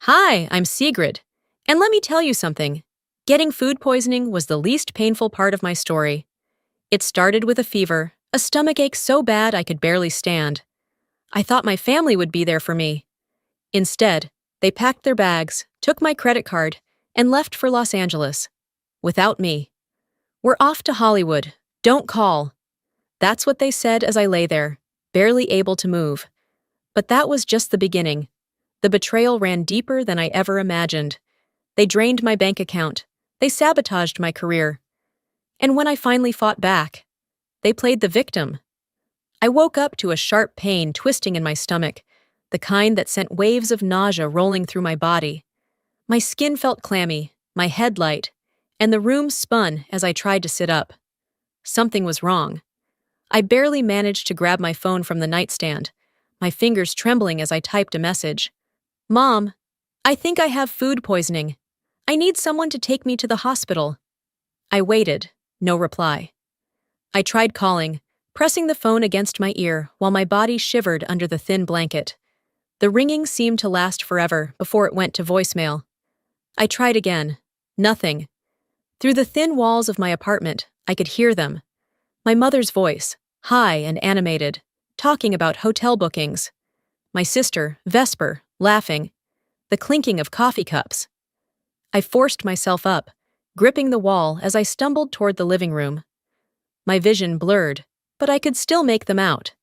Hi, I'm Sigrid. And let me tell you something. Getting food poisoning was the least painful part of my story. It started with a fever, a stomachache so bad I could barely stand. I thought my family would be there for me. Instead, they packed their bags, took my credit card, and left for Los Angeles. Without me. "We're off to Hollywood. Don't call." That's what they said as I lay there, barely able to move. But that was just the beginning. The betrayal ran deeper than I ever imagined. They drained my bank account. They sabotaged my career. And when I finally fought back, they played the victim. I woke up to a sharp pain twisting in my stomach, the kind that sent waves of nausea rolling through my body. My skin felt clammy, my head light, and the room spun as I tried to sit up. Something was wrong. I barely managed to grab my phone from the nightstand, my fingers trembling as I typed a message. "Mom, I think I have food poisoning. I need someone to take me to the hospital." I waited, no reply. I tried calling, pressing the phone against my ear while my body shivered under the thin blanket. The ringing seemed to last forever before it went to voicemail. I tried again. Nothing. Through the thin walls of my apartment, I could hear them. My mother's voice, high and animated, talking about hotel bookings. My sister, Vesper, laughing. The clinking of coffee cups. I forced myself up, gripping the wall as I stumbled toward the living room. My vision blurred, but I could still make them out.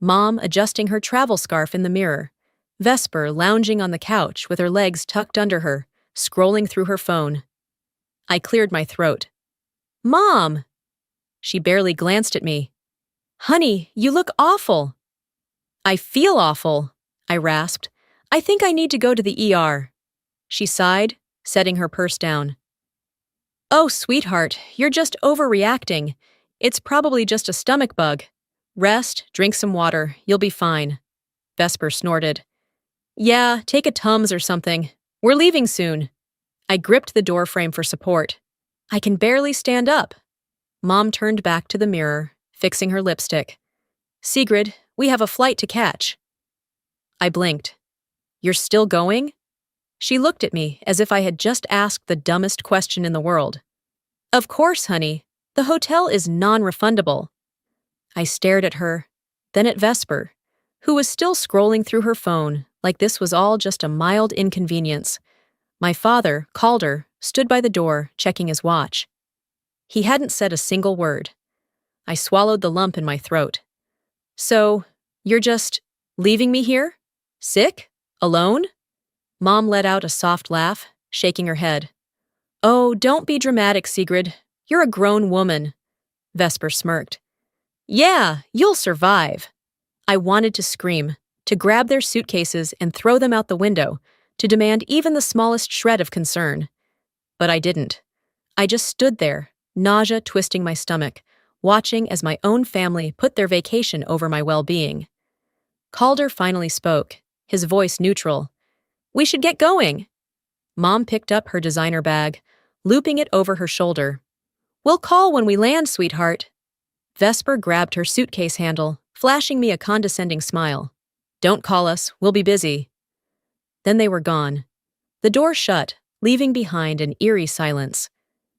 Mom adjusting her travel scarf in the mirror. Vesper lounging on the couch with her legs tucked under her, scrolling through her phone. I cleared my throat. "Mom!" She barely glanced at me. "Honey, you look awful." "I feel awful," I rasped. "I think I need to go to the ER." She sighed, setting her purse down. "Oh, sweetheart, you're just overreacting. It's probably just a stomach bug. Rest, drink some water, you'll be fine." Vesper snorted. "Yeah, take a Tums or something. We're leaving soon." I gripped the doorframe for support. "I can barely stand up." Mom turned back to the mirror, fixing her lipstick. "Sigrid, we have a flight to catch." I blinked. "You're still going?" She looked at me as if I had just asked the dumbest question in the world. "Of course, honey. The hotel is non-refundable." I stared at her, then at Vesper, who was still scrolling through her phone like this was all just a mild inconvenience. My father, Calder, stood by the door, checking his watch. He hadn't said a single word. I swallowed the lump in my throat. "So, you're just leaving me here? Sick? Alone?" Mom let out a soft laugh, shaking her head. "Oh, don't be dramatic, Sigrid. You're a grown woman." Vesper smirked. "Yeah, you'll survive." I wanted to scream, to grab their suitcases and throw them out the window, to demand even the smallest shred of concern. But I didn't. I just stood there, nausea twisting my stomach, watching as my own family put their vacation over my well-being. Calder finally spoke, his voice neutral. "We should get going." Mom picked up her designer bag, looping it over her shoulder. "We'll call when we land, sweetheart." Vesper grabbed her suitcase handle, flashing me a condescending smile. "Don't call us, we'll be busy." Then they were gone. The door shut, leaving behind an eerie silence.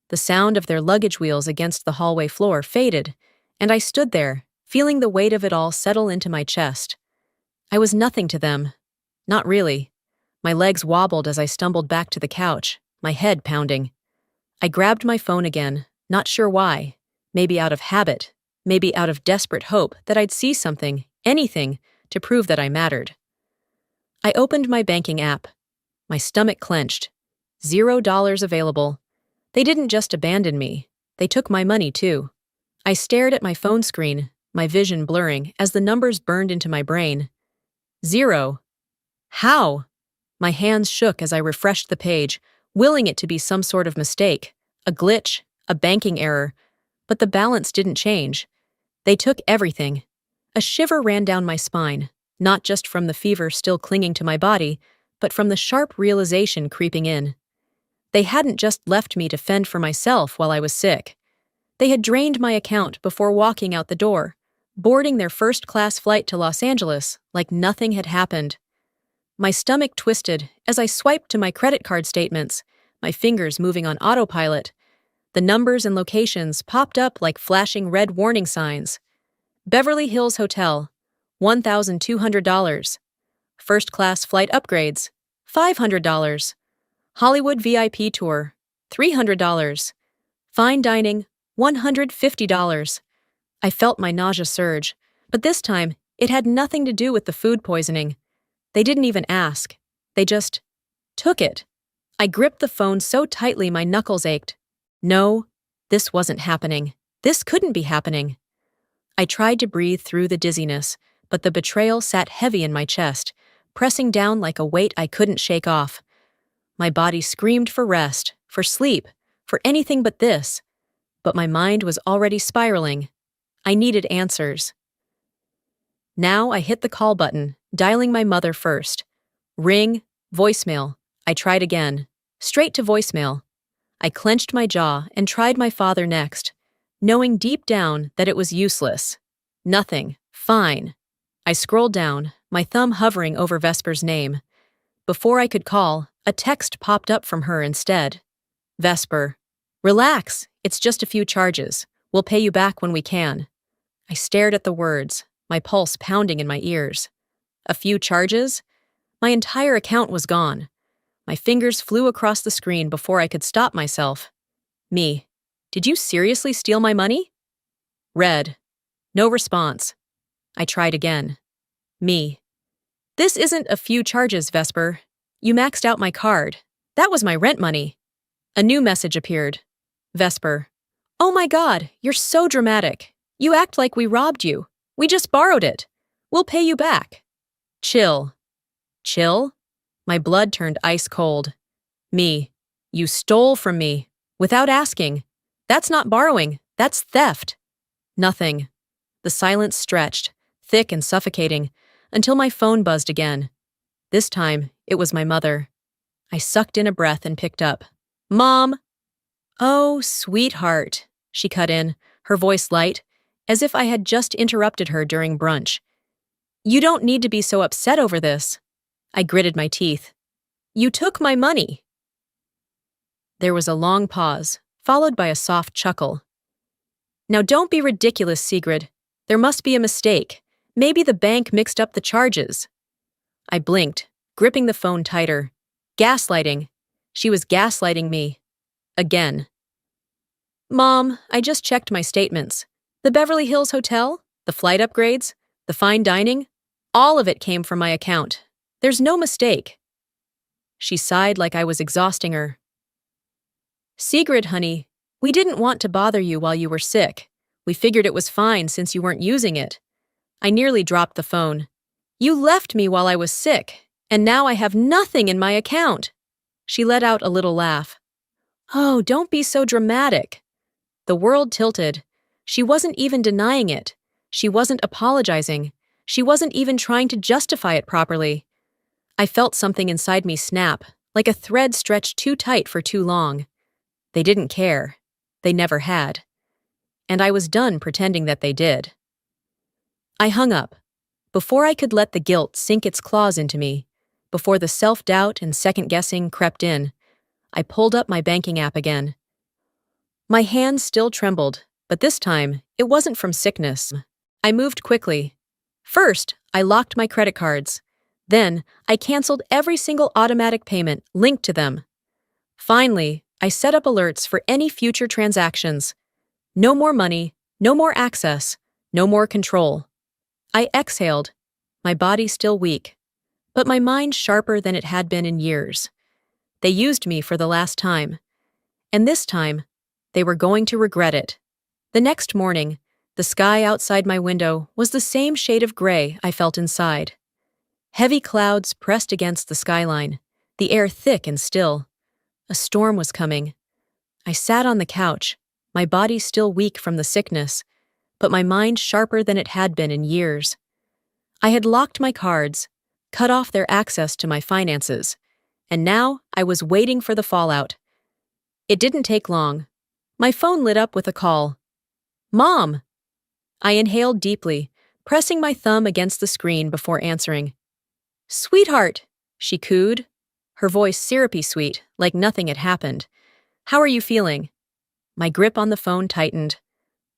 The sound of their luggage wheels against the hallway floor faded, and I stood there, feeling the weight of it all settle into my chest. I was nothing to them. Not really. My legs wobbled as I stumbled back to the couch, my head pounding. I grabbed my phone again, not sure why. Maybe out of habit, maybe out of desperate hope that I'd see something, anything, to prove that I mattered. I opened my banking app. My stomach clenched. $0 available. They didn't just abandon me. They took my money, too. I stared at my phone screen, my vision blurring as the numbers burned into my brain. 0. How? My hands shook as I refreshed the page, willing it to be some sort of mistake, a glitch, a banking error. But the balance didn't change. They took everything. A shiver ran down my spine, not just from the fever still clinging to my body, but from the sharp realization creeping in. They hadn't just left me to fend for myself while I was sick. They had drained my account before walking out the door, boarding their first-class flight to Los Angeles like nothing had happened. My stomach twisted as I swiped to my credit card statements, my fingers moving on autopilot. The numbers and locations popped up like flashing red warning signs. Beverly Hills Hotel, $1,200. First class flight upgrades, $500. Hollywood VIP tour, $300. Fine dining, $150. I felt my nausea surge, but this time it had nothing to do with the food poisoning. They didn't even ask. They just took it. I gripped the phone so tightly my knuckles ached. No, this wasn't happening. This couldn't be happening. I tried to breathe through the dizziness, but the betrayal sat heavy in my chest, pressing down like a weight I couldn't shake off. My body screamed for rest, for sleep, for anything but this. But my mind was already spiraling. I needed answers. Now I hit the call button, dialing my mother first. Ring, voicemail. I tried again. Straight to voicemail. I clenched my jaw and tried my father next, knowing deep down that it was useless. Nothing. Fine. I scrolled down, my thumb hovering over Vesper's name. Before I could call, a text popped up from her instead. Vesper. Relax, it's just a few charges. We'll pay you back when we can. I stared at the words, my pulse pounding in my ears. A few charges? My entire account was gone. My fingers flew across the screen before I could stop myself. Me. Did you seriously steal my money? Read. No response. I tried again. Me. This isn't a few charges, Vesper. You maxed out my card. That was my rent money. A new message appeared. Vesper. Oh my God, you're so dramatic. You act like we robbed you. We just borrowed it. We'll pay you back. Chill. Chill? My blood turned ice cold. Me. You stole from me. Without asking. That's not borrowing. That's theft. Nothing. The silence stretched, thick and suffocating, until my phone buzzed again. This time, it was my mother. I sucked in a breath and picked up. Mom! Oh, sweetheart, she cut in, her voice light, as if I had just interrupted her during brunch. You don't need to be so upset over this. I gritted my teeth. You took my money. There was a long pause, followed by a soft chuckle. Now don't be ridiculous, Sigrid. There must be a mistake. Maybe the bank mixed up the charges. I blinked, gripping the phone tighter. Gaslighting. She was gaslighting me. Again. Mom, I just checked my statements. The Beverly Hills Hotel, the flight upgrades, the fine dining, all of it came from my account. There's no mistake. She sighed like I was exhausting her. Sigrid, honey, we didn't want to bother you while you were sick. We figured it was fine since you weren't using it. I nearly dropped the phone. You left me while I was sick, and now I have nothing in my account. She let out a little laugh. Oh, don't be so dramatic. The world tilted. She wasn't even denying it. She wasn't apologizing. She wasn't even trying to justify it properly. I felt something inside me snap, like a thread stretched too tight for too long. They didn't care. They never had. And I was done pretending that they did. I hung up. Before I could let the guilt sink its claws into me, before the self-doubt and second-guessing crept in, I pulled up my banking app again. My hands still trembled, but this time, it wasn't from sickness. I moved quickly. First, I locked my credit cards. Then, I canceled every single automatic payment linked to them. Finally, I set up alerts for any future transactions. No more money, no more access, no more control. I exhaled, my body still weak, but my mind sharper than it had been in years. They used me for the last time. And this time, they were going to regret it. The next morning, the sky outside my window was the same shade of gray I felt inside. Heavy clouds pressed against the skyline, the air thick and still. A storm was coming. I sat on the couch, my body still weak from the sickness, but my mind sharper than it had been in years. I had locked my cards, cut off their access to my finances, and now I was waiting for the fallout. It didn't take long. My phone lit up with a call. Mom! I inhaled deeply, pressing my thumb against the screen before answering. Sweetheart, she cooed, her voice syrupy sweet, like nothing had happened. How are you feeling? My grip on the phone tightened.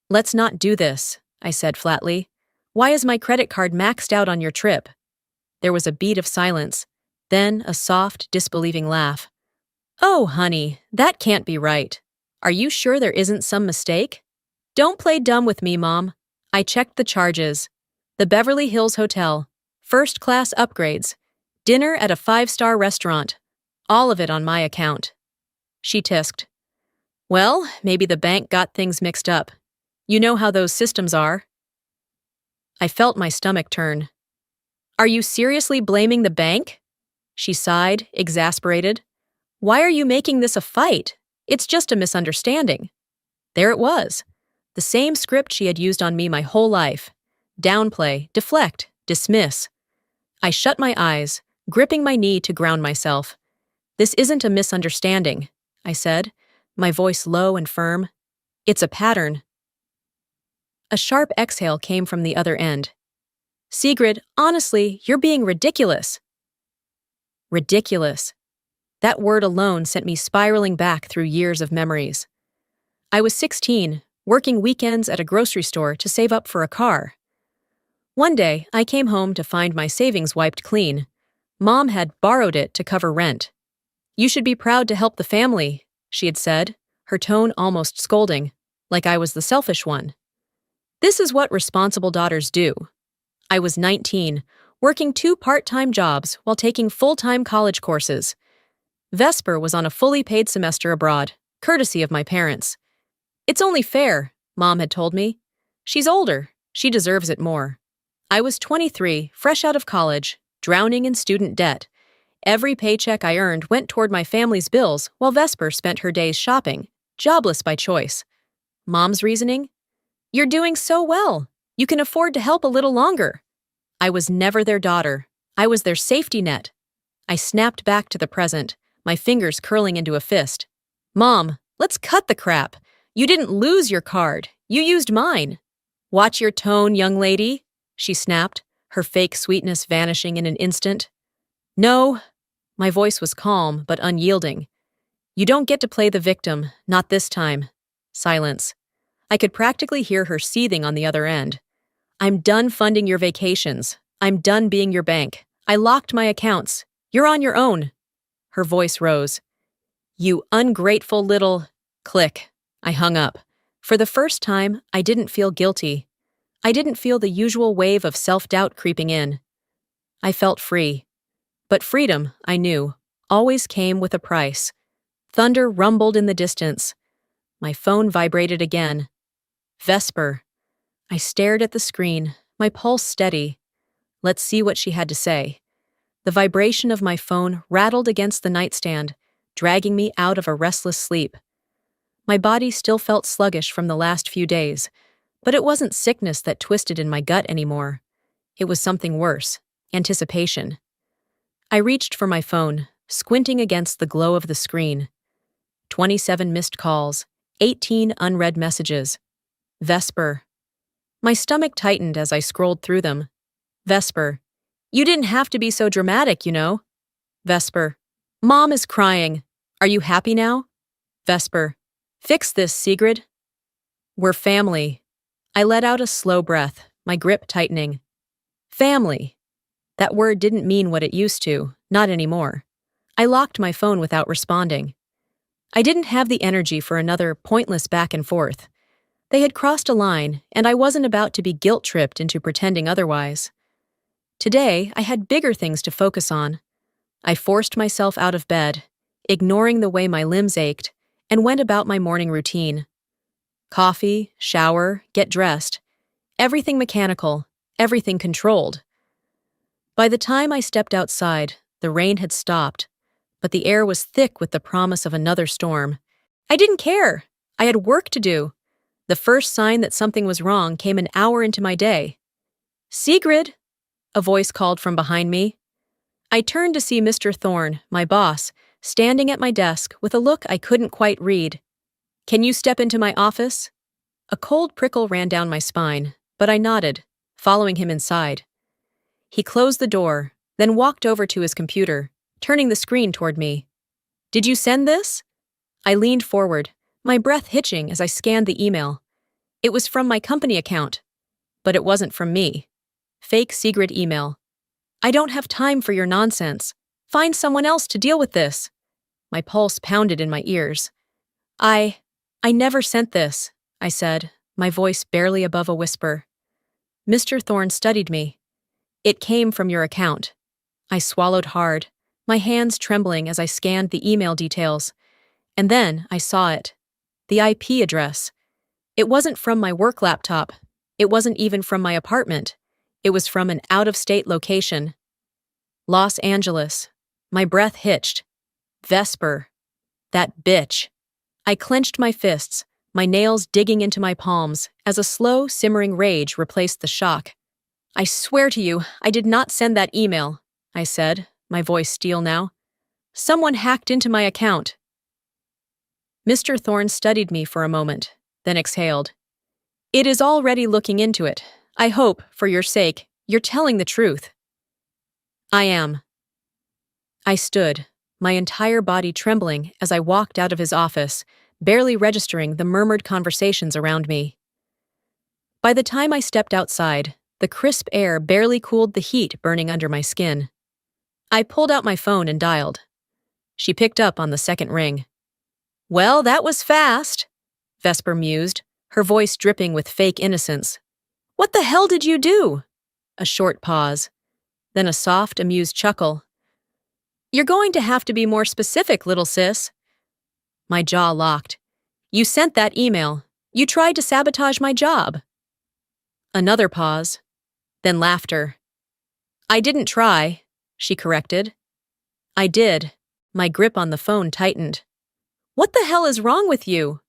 Let's not do this, I said flatly. Why is my credit card maxed out on your trip? There was a beat of silence, then a soft, disbelieving laugh. Oh, honey, that can't be right. Are you sure there isn't some mistake? Don't play dumb with me, Mom. I checked the charges. The Beverly Hills Hotel, first-class upgrades, dinner at a 5-star restaurant, all of it on my account. She tisked. Well, maybe the bank got things mixed up. You know how those systems are. I felt my stomach turn. Are you seriously blaming the bank? She sighed, exasperated. Why are you making this a fight? It's just a misunderstanding. There it was. The same script she had used on me my whole life. Downplay, deflect, dismiss. I shut my eyes, gripping my knee to ground myself. This isn't a misunderstanding, I said, my voice low and firm. It's a pattern. A sharp exhale came from the other end. Sigrid, honestly, you're being ridiculous. Ridiculous. That word alone sent me spiraling back through years of memories. I was 16, working weekends at a grocery store to save up for a car. One day, I came home to find my savings wiped clean. Mom had borrowed it to cover rent. You should be proud to help the family, she had said, her tone almost scolding, like I was the selfish one. This is what responsible daughters do. I was 19, working 2 part-time jobs while taking full-time college courses. Vesper was on a fully paid semester abroad, courtesy of my parents. It's only fair, Mom had told me. She's older. She deserves it more. I was 23, fresh out of college, drowning in student debt. Every paycheck I earned went toward my family's bills while Vesper spent her days shopping, jobless by choice. Mom's reasoning? You're doing so well. You can afford to help a little longer. I was never their daughter. I was their safety net. I snapped back to the present, my fingers curling into a fist. Mom, let's cut the crap. You didn't lose your card. You used mine. Watch your tone, young lady, she snapped, her fake sweetness vanishing in an instant. No. My voice was calm but unyielding. You don't get to play the victim, not this time. Silence. I could practically hear her seething on the other end. I'm done funding your vacations. I'm done being your bank. I locked my accounts. You're on your own. Her voice rose. You ungrateful little... Click. I hung up. For the first time, I didn't feel guilty. I didn't feel the usual wave of self-doubt creeping in. I felt free. But freedom, I knew, always came with a price. Thunder rumbled in the distance. My phone vibrated again. Vesper. I stared at the screen, my pulse steady. Let's see what she had to say. The vibration of my phone rattled against the nightstand, dragging me out of a restless sleep. My body still felt sluggish from the last few days, but it wasn't sickness that twisted in my gut anymore. It was something worse, anticipation. I reached for my phone, squinting against the glow of the screen. 27 missed calls, 18 unread messages. Vesper. My stomach tightened as I scrolled through them. Vesper. You didn't have to be so dramatic, you know. Vesper. Mom is crying. Are you happy now? Vesper. Fix this, Sigrid. We're family. I let out a slow breath, my grip tightening. Family. That word didn't mean what it used to, not anymore. I locked my phone without responding. I didn't have the energy for another pointless back and forth. They had crossed a line, and I wasn't about to be guilt-tripped into pretending otherwise. Today, I had bigger things to focus on. I forced myself out of bed, ignoring the way my limbs ached, and went about my morning routine. Coffee, shower, get dressed. Everything mechanical, everything controlled. By the time I stepped outside, the rain had stopped, but the air was thick with the promise of another storm. I didn't care. I had work to do. The first sign that something was wrong came an hour into my day. Sigrid, a voice called from behind me. I turned to see Mr. Thorne, my boss, standing at my desk with a look I couldn't quite read. Can you step into my office? A cold prickle ran down my spine, but I nodded, following him inside. He closed the door, then walked over to his computer, turning the screen toward me. "Did you send this?" I leaned forward, my breath hitching as I scanned the email. It was from my company account, but it wasn't from me. Fake secret email. "I don't have time for your nonsense. Find someone else to deal with this." My pulse pounded in my ears. I never sent this," I said, my voice barely above a whisper. Mr. Thorne studied me. "It came from your account." I swallowed hard, my hands trembling as I scanned the email details. And then I saw it. The IP address. It wasn't from my work laptop. It wasn't even from my apartment. It was from an out-of-state location. Los Angeles. My breath hitched. Vesper. That bitch. I clenched my fists, my nails digging into my palms, as a slow, simmering rage replaced the shock. "I swear to you, I did not send that email," I said, my voice steel now. "Someone hacked into my account." Mr. Thorne studied me for a moment, then exhaled. "It is already looking into it. I hope, for your sake, you're telling the truth." "I am." I stood, my entire body trembling as I walked out of his office, barely registering the murmured conversations around me. By the time I stepped outside, the crisp air barely cooled the heat burning under my skin. I pulled out my phone and dialed. She picked up on the second ring. "Well, that was fast," Vesper mused, her voice dripping with fake innocence. "What the hell did you do?" A short pause, then a soft, amused chuckle. "You're going to have to be more specific, little sis." My jaw locked. "You sent that email. You tried to sabotage my job." Another pause, then laughter. "I didn't try," she corrected. "I did." My grip on the phone tightened. "What the hell is wrong with you?"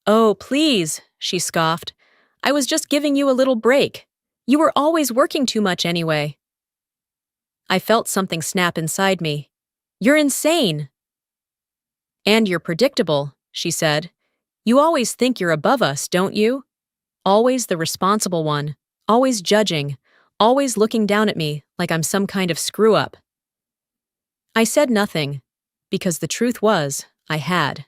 "Oh, please," she scoffed. "I was just giving you a little break. You were always working too much anyway." I felt something snap inside me. "You're insane." "And you're predictable," she said. "You always think you're above us, don't you? Always the responsible one, always judging, always looking down at me like I'm some kind of screw-up." I said nothing, because the truth was, I had.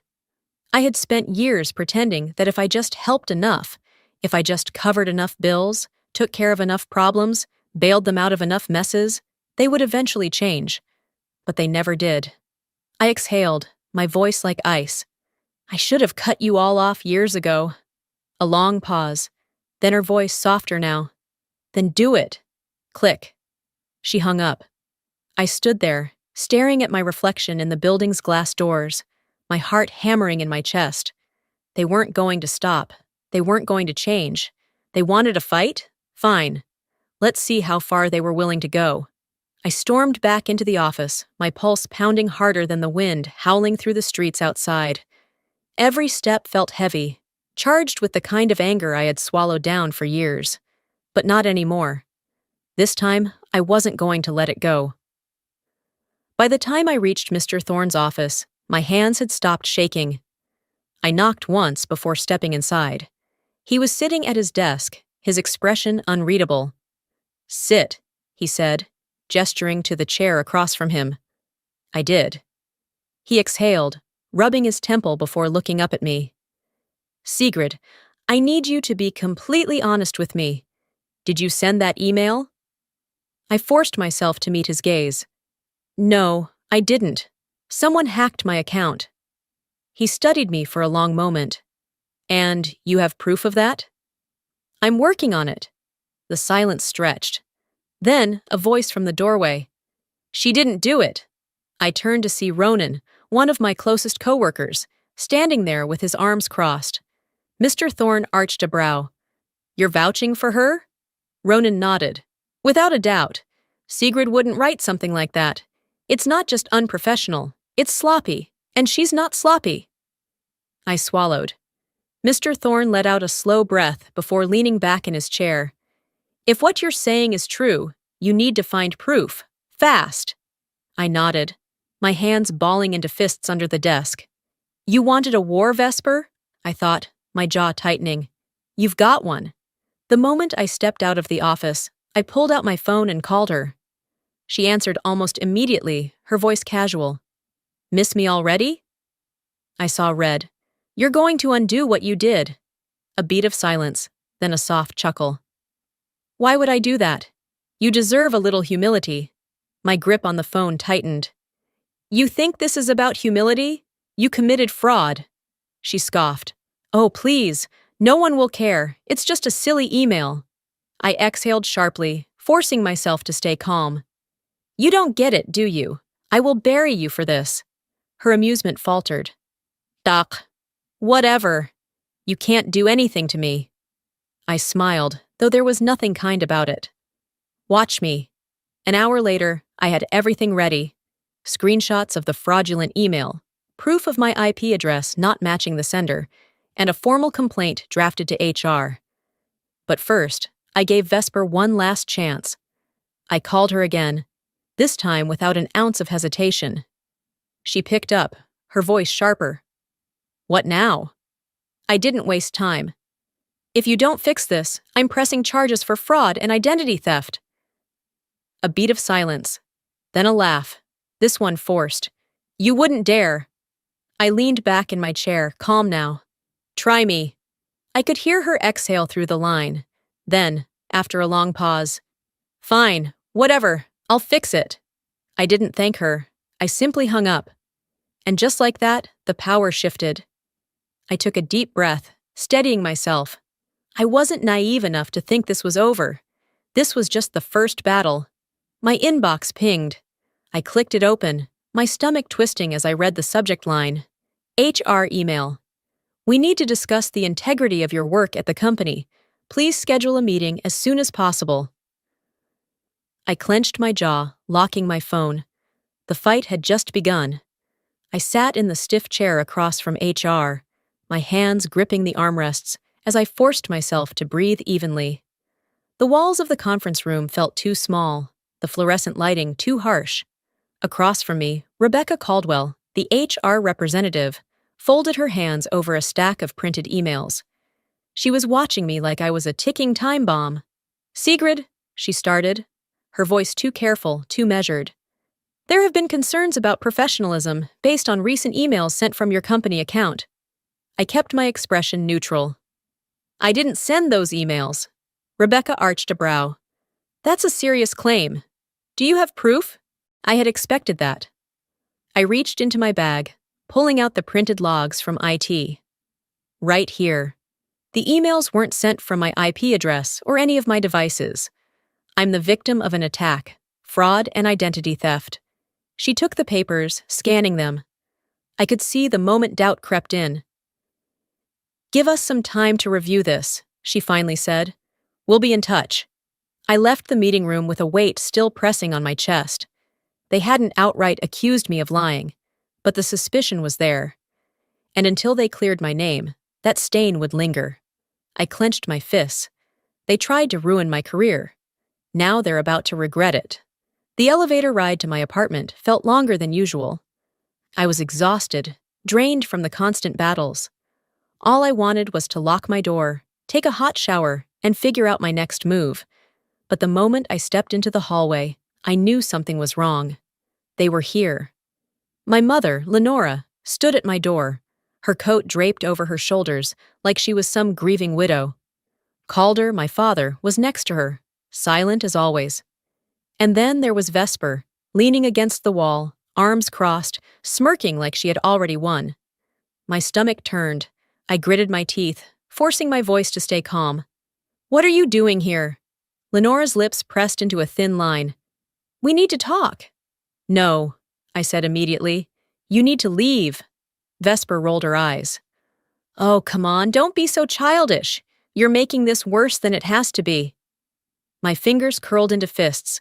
I had spent years pretending that if I just helped enough, if I just covered enough bills, took care of enough problems, bailed them out of enough messes, they would eventually change. But they never did. I exhaled, my voice like ice. "I should have cut you all off years ago." A long pause, then her voice softer now. "Then do it." Click. She hung up. I stood there, staring at my reflection in the building's glass doors, my heart hammering in my chest. They weren't going to stop. They weren't going to change. They wanted a fight? Fine. Let's see how far they were willing to go. I stormed back into the office, my pulse pounding harder than the wind howling through the streets outside. Every step felt heavy, charged with the kind of anger I had swallowed down for years. But not anymore. This time, I wasn't going to let it go. By the time I reached Mr. Thorne's office, my hands had stopped shaking. I knocked once before stepping inside. He was sitting at his desk, his expression unreadable. "Sit," he said, gesturing to the chair across from him. I did. He exhaled, rubbing his temple before looking up at me. "Sigrid, I need you to be completely honest with me. Did you send that email?" I forced myself to meet his gaze. "No, I didn't. Someone hacked my account." He studied me for a long moment. "And you have proof of that?" "I'm working on it." The silence stretched. Then, a voice from the doorway. "She didn't do it." I turned to see Ronan, one of my closest coworkers, standing there with his arms crossed. Mr. Thorne arched a brow. "You're vouching for her?" Ronan nodded. "Without a doubt. Sigrid wouldn't write something like that. It's not just unprofessional, it's sloppy, and she's not sloppy." I swallowed. Mr. Thorne let out a slow breath before leaning back in his chair. "If what you're saying is true, you need to find proof. Fast." I nodded, my hands balling into fists under the desk. "You wanted a war, Vesper?" I thought, my jaw tightening. "You've got one." The moment I stepped out of the office, I pulled out my phone and called her. She answered almost immediately, her voice casual. Miss me already? I saw red. You're going to undo what you did. A beat of silence, then a soft chuckle. Why would I do that? You deserve a little humility. My grip on the phone tightened. You think this is about humility? You committed fraud. She scoffed. Oh, please. No one will care. It's just a silly email. I exhaled sharply, forcing myself to stay calm. You don't get it, do you? I will bury you for this. Her amusement faltered. Doc. Whatever. You can't do anything to me. I smiled, though there was nothing kind about it. Watch me. An hour later, I had everything ready. Screenshots of the fraudulent email, proof of my IP address not matching the sender, and a formal complaint drafted to HR. But first, I gave Vesper one last chance. I called her again, this time without an ounce of hesitation. She picked up, her voice sharper. What now? I didn't waste time. If you don't fix this, I'm pressing charges for fraud and identity theft. A beat of silence, then a laugh, this one forced. You wouldn't dare. I leaned back in my chair, calm now. Try me. I could hear her exhale through the line. Then, after a long pause, fine, whatever, I'll fix it. I didn't thank her. I simply hung up. And just like that, the power shifted. I took a deep breath, steadying myself. I wasn't naive enough to think this was over. This was just the first battle. My inbox pinged. I clicked it open, my stomach twisting as I read the subject line. HR email. We need to discuss the integrity of your work at the company. Please schedule a meeting as soon as possible. I clenched my jaw, locking my phone. The fight had just begun. I sat in the stiff chair across from HR, my hands gripping the armrests as I forced myself to breathe evenly. The walls of the conference room felt too small, the fluorescent lighting too harsh. Across from me, Rebecca Caldwell, the HR representative, folded her hands over a stack of printed emails. She was watching me like I was a ticking time bomb. Sigrid, she started, her voice too careful, too measured. There have been concerns about professionalism based on recent emails sent from your company account. I kept my expression neutral. I didn't send those emails. Rebecca arched a brow. That's a serious claim. Do you have proof? I had expected that. I reached into my bag, pulling out the printed logs from IT. Right here. The emails weren't sent from my IP address or any of my devices. I'm the victim of an attack, fraud and identity theft. She took the papers, scanning them. I could see the moment doubt crept in. Give us some time to review this, she finally said. We'll be in touch. I left the meeting room with a weight still pressing on my chest. They hadn't outright accused me of lying, but the suspicion was there. And until they cleared my name, that stain would linger. I clenched my fists. They tried to ruin my career. Now they're about to regret it. The elevator ride to my apartment felt longer than usual. I was exhausted, drained from the constant battles. All I wanted was to lock my door, take a hot shower, and figure out my next move. But the moment I stepped into the hallway, I knew something was wrong. They were here. My mother, Lenora, stood at my door, her coat draped over her shoulders like she was some grieving widow. Calder, my father, was next to her, silent as always. And then there was Vesper, leaning against the wall, arms crossed, smirking like she had already won. My stomach turned. I gritted my teeth, forcing my voice to stay calm. What are you doing here? Lenora's lips pressed into a thin line. We need to talk. No, I said immediately. You need to leave. Vesper rolled her eyes. Oh, come on, don't be so childish. You're making this worse than it has to be. My fingers curled into fists.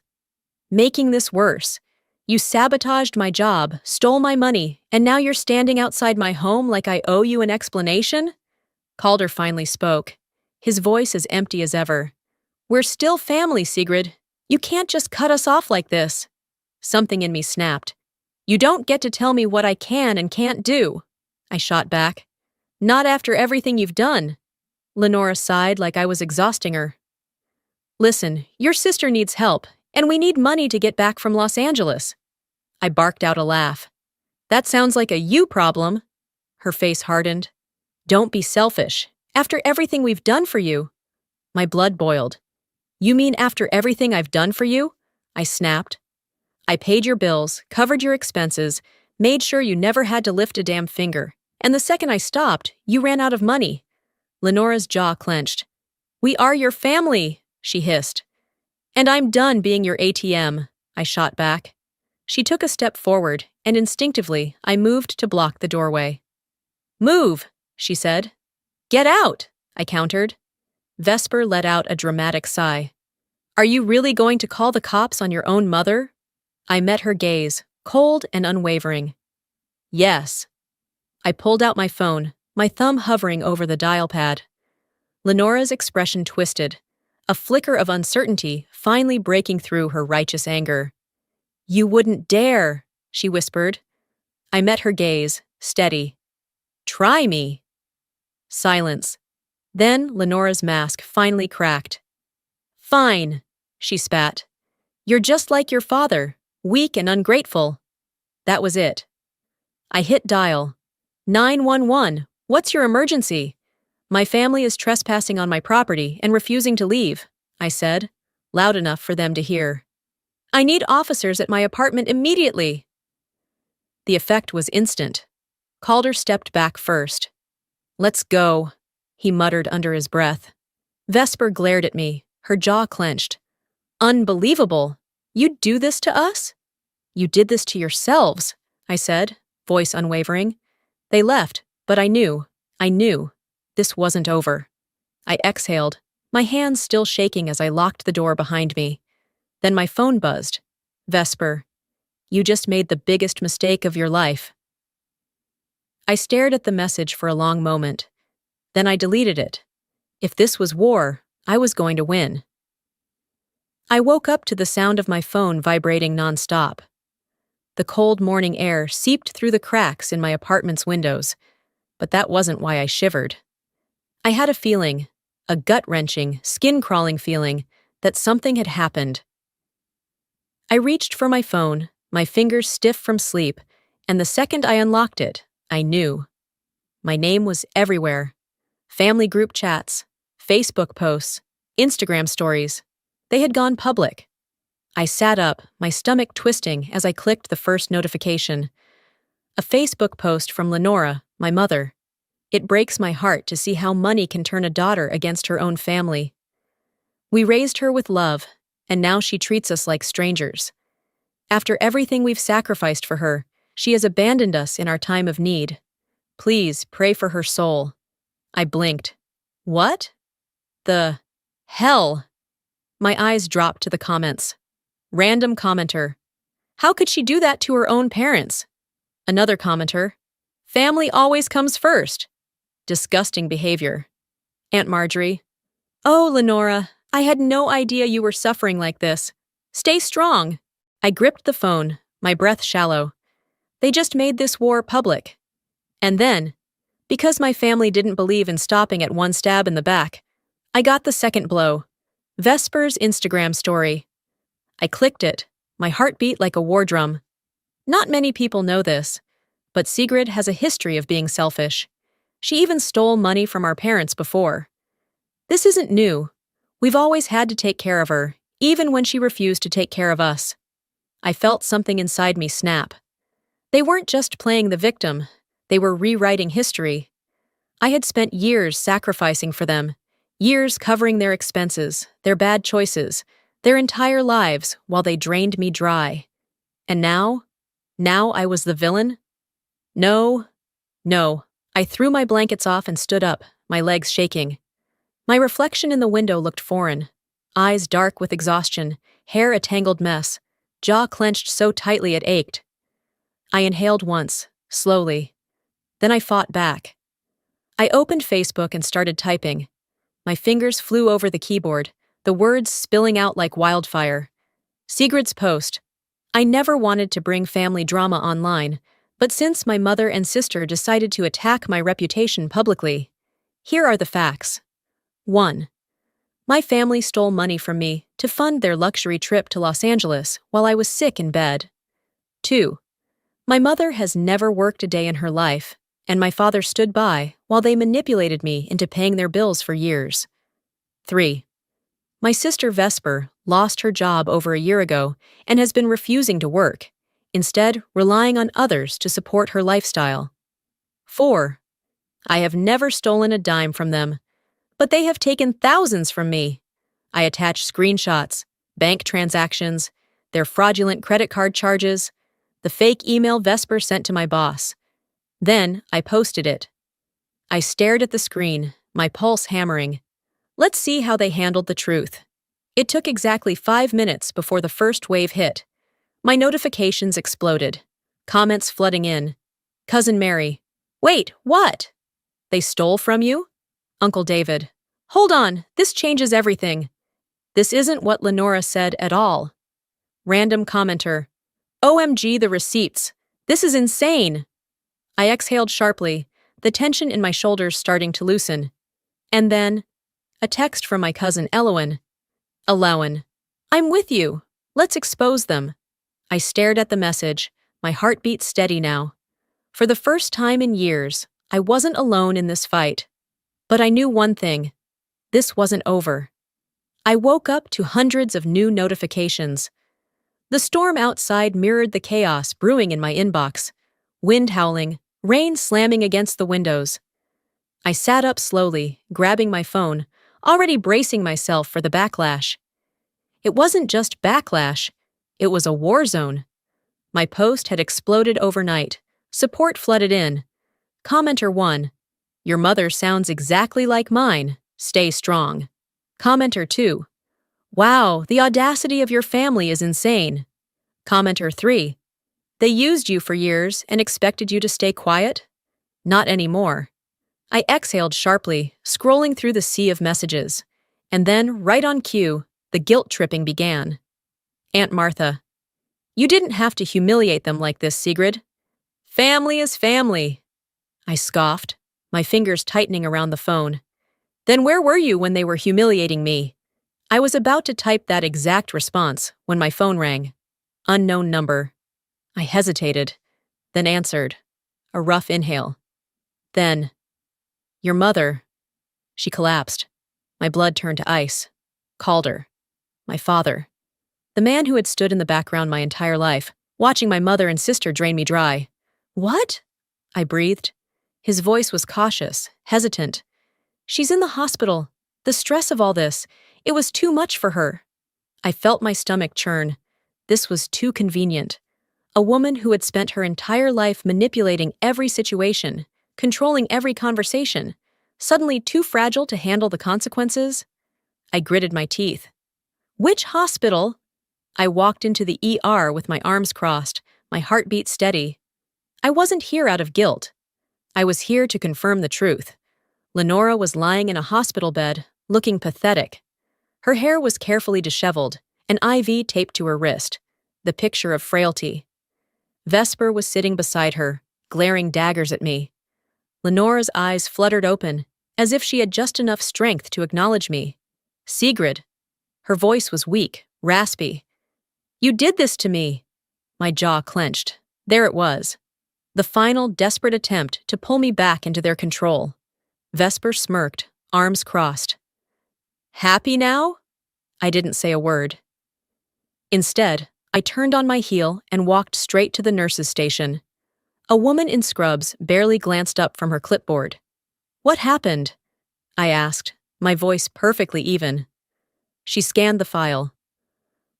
Making this worse. You sabotaged my job, stole my money, and now you're standing outside my home like I owe you an explanation? Calder finally spoke, his voice as empty as ever. We're still family, Sigrid. You can't just cut us off like this. Something in me snapped. You don't get to tell me what I can and can't do. I shot back. Not after everything you've done. Lenora sighed like I was exhausting her. Listen, your sister needs help, And we need money to get back from Los Angeles. I barked out a laugh. That sounds like a you problem. Her face hardened. Don't be selfish. After everything we've done for you. My blood boiled. You mean after everything I've done for you? I snapped. I paid your bills, covered your expenses, made sure you never had to lift a damn finger. And the second I stopped, you ran out of money. Lenora's jaw clenched. We are your family, she hissed. And I'm done being your ATM, I shot back. She took a step forward, and instinctively, I moved to block the doorway. Move, she said. Get out, I countered. Vesper let out a dramatic sigh. Are you really going to call the cops on your own mother? I met her gaze, cold and unwavering. Yes. I pulled out my phone, my thumb hovering over the dial pad. Lenora's expression twisted, a flicker of uncertainty finally breaking through her righteous anger. You wouldn't dare, she whispered. I met her gaze, steady. Try me. Silence. Then Lenora's mask finally cracked. Fine, she spat. You're just like your father, weak and ungrateful. That was it. I hit dial. 911, what's your emergency? My family is trespassing on my property and refusing to leave, I said, loud enough for them to hear. I need officers at my apartment immediately. The effect was instant. Calder stepped back first. Let's go, he muttered under his breath. Vesper glared at me, her jaw clenched. Unbelievable! You'd do this to us? You did this to yourselves, I said, voice unwavering. They left, but I knew. This wasn't over. I exhaled, my hands still shaking as I locked the door behind me. Then my phone buzzed. Vesper, you just made the biggest mistake of your life. I stared at the message for a long moment. Then I deleted it. If this was war, I was going to win. I woke up to the sound of my phone vibrating nonstop. The cold morning air seeped through the cracks in my apartment's windows, but that wasn't why I shivered. I had a feeling, a gut-wrenching, skin-crawling feeling, that something had happened. I reached for my phone, my fingers stiff from sleep, and the second I unlocked it, I knew. My name was everywhere. Family group chats, Facebook posts, Instagram stories. They had gone public. I sat up, my stomach twisting as I clicked the first notification. A Facebook post from Lenora, my mother. It breaks my heart to see how money can turn a daughter against her own family. We raised her with love, and now she treats us like strangers. After everything we've sacrificed for her, she has abandoned us in our time of need. Please pray for her soul. I blinked. What? The hell? My eyes dropped to the comments. Random commenter. How could she do that to her own parents? Another commenter. Family always comes first. Disgusting behavior. Aunt Marjorie. Oh, Lenora, I had no idea you were suffering like this. Stay strong. I gripped the phone, my breath shallow. They just made this war public. And then, because my family didn't believe in stopping at one stab in the back, I got the second blow. Vesper's Instagram story. I clicked it, my heart beat like a war drum. Not many people know this, but Sigrid has a history of being selfish. She even stole money from our parents before. This isn't new. We've always had to take care of her, even when she refused to take care of us. I felt something inside me snap. They weren't just playing the victim, they were rewriting history. I had spent years sacrificing for them, years covering their expenses, their bad choices, their entire lives while they drained me dry. And now I was the villain? No. I threw my blankets off and stood up, my legs shaking. My reflection in the window looked foreign, eyes dark with exhaustion, hair a tangled mess, jaw clenched so tightly it ached. I inhaled once, slowly. Then I fought back. I opened Facebook and started typing. My fingers flew over the keyboard, the words spilling out like wildfire. Sigrid's post. I never wanted to bring family drama online, but since my mother and sister decided to attack my reputation publicly, here are the facts. 1. My family stole money from me to fund their luxury trip to Los Angeles while I was sick in bed. 2. My mother has never worked a day in her life, and my father stood by while they manipulated me into paying their bills for years. 3. My sister Vesper lost her job over a year ago and has been refusing to work, instead relying on others to support her lifestyle. 4. I have never stolen a dime from them, but they have taken thousands from me. I attach screenshots, bank transactions, their fraudulent credit card charges, the fake email Vesper sent to my boss. Then I posted it. I stared at the screen, my pulse hammering. Let's see how they handled the truth. It took exactly 5 minutes before the first wave hit. My notifications exploded. Comments flooding in. Cousin Mary. Wait, what? They stole from you? Uncle David. Hold on, this changes everything. This isn't what Lenora said at all. Random commenter. OMG, the receipts. This is insane. I exhaled sharply, the tension in my shoulders starting to loosen. And then, a text from my cousin Elowen. Elowen. I'm with you. Let's expose them. I stared at the message, my heartbeat steady now. For the first time in years, I wasn't alone in this fight. But I knew one thing. This wasn't over. I woke up to hundreds of new notifications. The storm outside mirrored the chaos brewing in my inbox. Wind howling, rain slamming against the windows. I sat up slowly, grabbing my phone, already bracing myself for the backlash. It wasn't just backlash, it was a war zone. My post had exploded overnight. Support flooded in. Commenter 1. Your mother sounds exactly like mine. Stay strong. Commenter 2. Wow, the audacity of your family is insane. Commenter 3. They used you for years and expected you to stay quiet? Not anymore. I exhaled sharply, scrolling through the sea of messages. And then, right on cue, the guilt-tripping began. Aunt Martha. You didn't have to humiliate them like this, Sigrid. Family is family. I scoffed, my fingers tightening around the phone. Then where were you when they were humiliating me? I was about to type that exact response when my phone rang. Unknown number. I hesitated, then answered. A rough inhale. Then, your mother. She collapsed. My blood turned to ice. Calder. My father. The man who had stood in the background my entire life, watching my mother and sister drain me dry. What? I breathed. His voice was cautious, hesitant. She's in the hospital. The stress of all this, it was too much for her. I felt my stomach churn. This was too convenient. A woman who had spent her entire life manipulating every situation, controlling every conversation, suddenly too fragile to handle the consequences? I gritted my teeth. Which hospital? I walked into the ER with my arms crossed, my heartbeat steady. I wasn't here out of guilt. I was here to confirm the truth. Lenora was lying in a hospital bed, looking pathetic. Her hair was carefully disheveled, an IV taped to her wrist, the picture of frailty. Vesper was sitting beside her, glaring daggers at me. Lenora's eyes fluttered open, as if she had just enough strength to acknowledge me. Sigrid. Her voice was weak, raspy. You did this to me. My jaw clenched. There it was. The final, desperate attempt to pull me back into their control. Vesper smirked, arms crossed. Happy now? I didn't say a word. Instead, I turned on my heel and walked straight to the nurse's station. A woman in scrubs barely glanced up from her clipboard. What happened? I asked, my voice perfectly even. She scanned the file.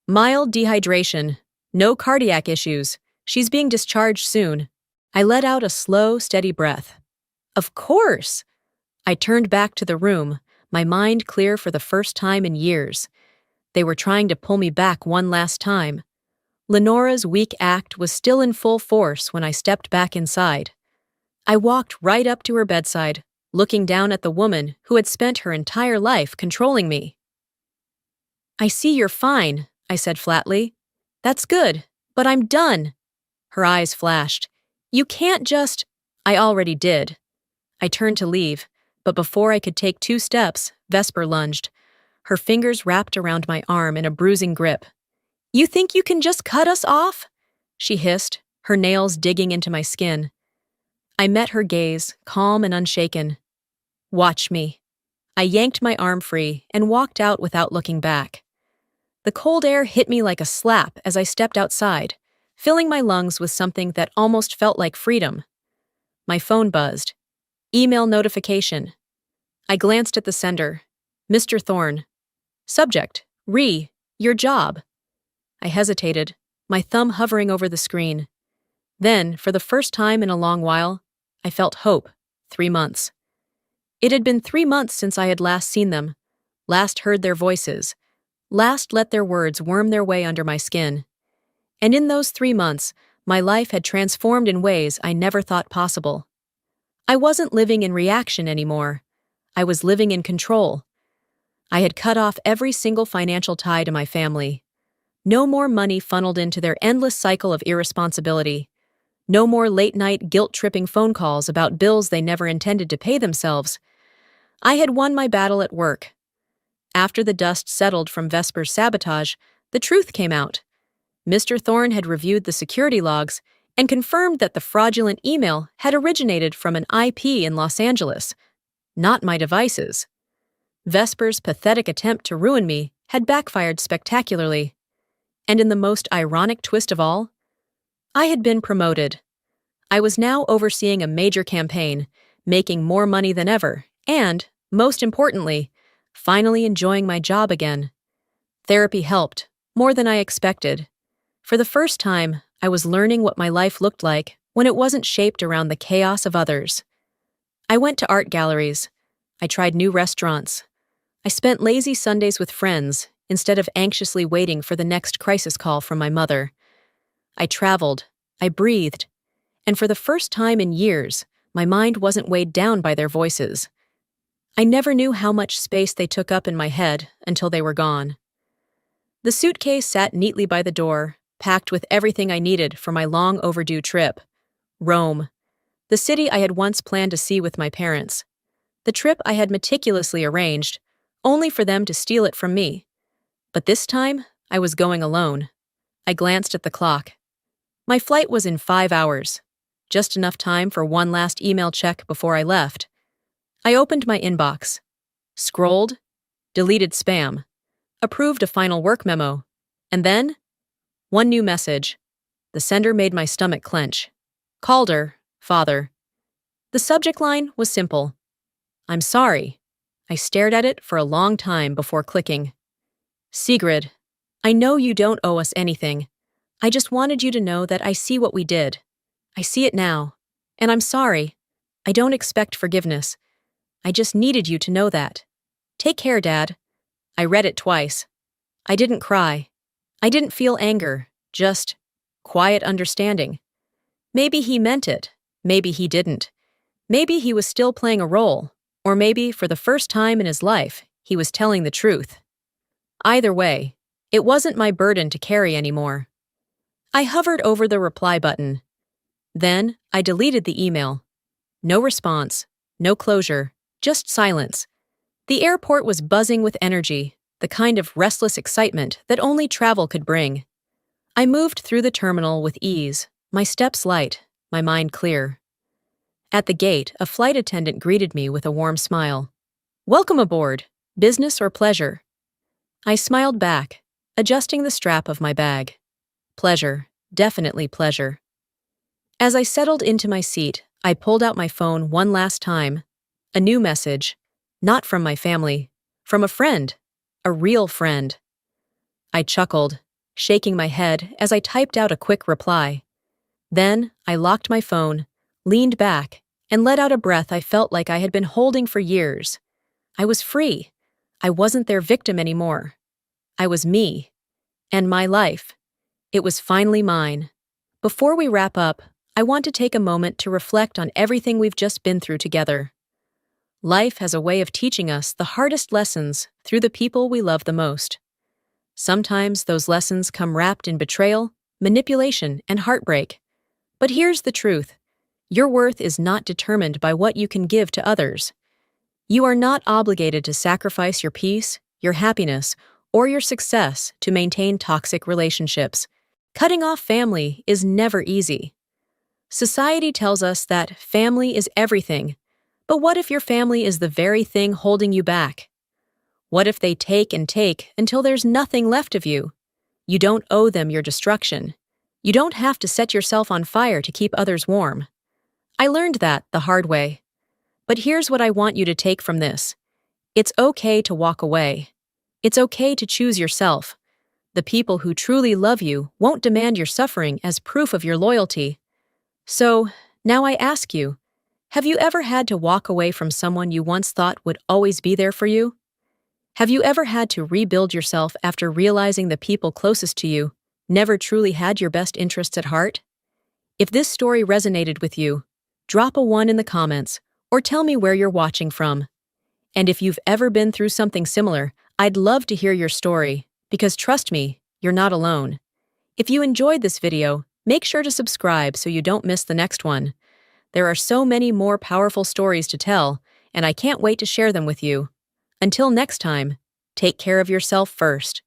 Mild dehydration. No cardiac issues. She's being discharged soon. I let out a slow, steady breath. Of course! I turned back to the room, my mind clear for the first time in years. They were trying to pull me back one last time. Lenora's weak act was still in full force when I stepped back inside. I walked right up to her bedside, looking down at the woman who had spent her entire life controlling me. I see you're fine, I said flatly. That's good, but I'm done. Her eyes flashed. You can't just… I already did. I turned to leave, but before I could take 2 steps, Vesper lunged. her fingers wrapped around my arm in a bruising grip. "You think you can just cut us off?" she hissed, her nails digging into my skin. I met her gaze, calm and unshaken. "Watch me." I yanked my arm free and walked out without looking back. The cold air hit me like a slap as I stepped outside, filling my lungs with something that almost felt like freedom. My phone buzzed. Email notification. I glanced at the sender. Mr. Thorne. Subject, your job. I hesitated, my thumb hovering over the screen. Then, for the first time in a long while, I felt hope. 3 months. It had been 3 months since I had last seen them, last heard their voices, last let their words worm their way under my skin. And in those 3 months, my life had transformed in ways I never thought possible. I wasn't living in reaction anymore. I was living in control. I had cut off every single financial tie to my family. No more money funneled into their endless cycle of irresponsibility. No more late-night guilt-tripping phone calls about bills they never intended to pay themselves. I had won my battle at work. After the dust settled from Vesper's sabotage, the truth came out. Mr. Thorne had reviewed the security logs and confirmed that the fraudulent email had originated from an IP in Los Angeles, not my devices. Vesper's pathetic attempt to ruin me had backfired spectacularly. And in the most ironic twist of all, I had been promoted. I was now overseeing a major campaign, making more money than ever, and, most importantly, finally enjoying my job again. Therapy helped, more than I expected. For the first time, I was learning what my life looked like when it wasn't shaped around the chaos of others. I went to art galleries. I tried new restaurants. I spent lazy Sundays with friends instead of anxiously waiting for the next crisis call from my mother. I traveled. I breathed. And for the first time in years, my mind wasn't weighed down by their voices. I never knew how much space they took up in my head until they were gone. The suitcase sat neatly by the door, packed with everything I needed for my long overdue trip. Rome, the city I had once planned to see with my parents. The trip I had meticulously arranged, only for them to steal it from me. But this time, I was going alone. I glanced at the clock. My flight was in 5 hours, just enough time for one last email check before I left. I opened my inbox, scrolled, deleted spam, approved a final work memo, and then, one new message. The sender made my stomach clench. Calder, father. The subject line was simple. I'm sorry. I stared at it for a long time before clicking. Sigrid, I know you don't owe us anything. I just wanted you to know that I see what we did. I see it now. And I'm sorry. I don't expect forgiveness. I just needed you to know that. Take care, Dad. I read it twice. I didn't cry. I didn't feel anger, just quiet understanding. Maybe he meant it. Maybe he didn't. Maybe he was still playing a role, or maybe for the first time in his life, he was telling the truth. Either way, it wasn't my burden to carry anymore. I hovered over the reply button. Then, I deleted the email. No response, no closure, just silence. The airport was buzzing with energy, the kind of restless excitement that only travel could bring. I moved through the terminal with ease, my steps light, my mind clear. At the gate, a flight attendant greeted me with a warm smile. Welcome aboard, business or pleasure? I smiled back, adjusting the strap of my bag. Pleasure, definitely pleasure. As I settled into my seat, I pulled out my phone one last time. A new message, not from my family, from a friend, a real friend. I chuckled, shaking my head as I typed out a quick reply. Then, I locked my phone, leaned back, and let out a breath I felt like I had been holding for years. I was free. I wasn't their victim anymore. I was me. And my life. It was finally mine. Before we wrap up, I want to take a moment to reflect on everything we've just been through together. Life has a way of teaching us the hardest lessons through the people we love the most. Sometimes those lessons come wrapped in betrayal, manipulation, and heartbreak. But here's the truth. Your worth is not determined by what you can give to others. You are not obligated to sacrifice your peace, your happiness, or your success to maintain toxic relationships. Cutting off family is never easy. Society tells us that family is everything, but what if your family is the very thing holding you back? What if they take and take until there's nothing left of you? You don't owe them your destruction. You don't have to set yourself on fire to keep others warm. I learned that the hard way. But here's what I want you to take from this. It's okay to walk away. It's okay to choose yourself. The people who truly love you won't demand your suffering as proof of your loyalty. So, now I ask you, have you ever had to walk away from someone you once thought would always be there for you? Have you ever had to rebuild yourself after realizing the people closest to you never truly had your best interests at heart? If this story resonated with you, drop a 1 in the comments or tell me where you're watching from. And if you've ever been through something similar, I'd love to hear your story, because trust me, you're not alone. If you enjoyed this video, make sure to subscribe so you don't miss the next one. There are so many more powerful stories to tell, and I can't wait to share them with you. Until next time, take care of yourself first.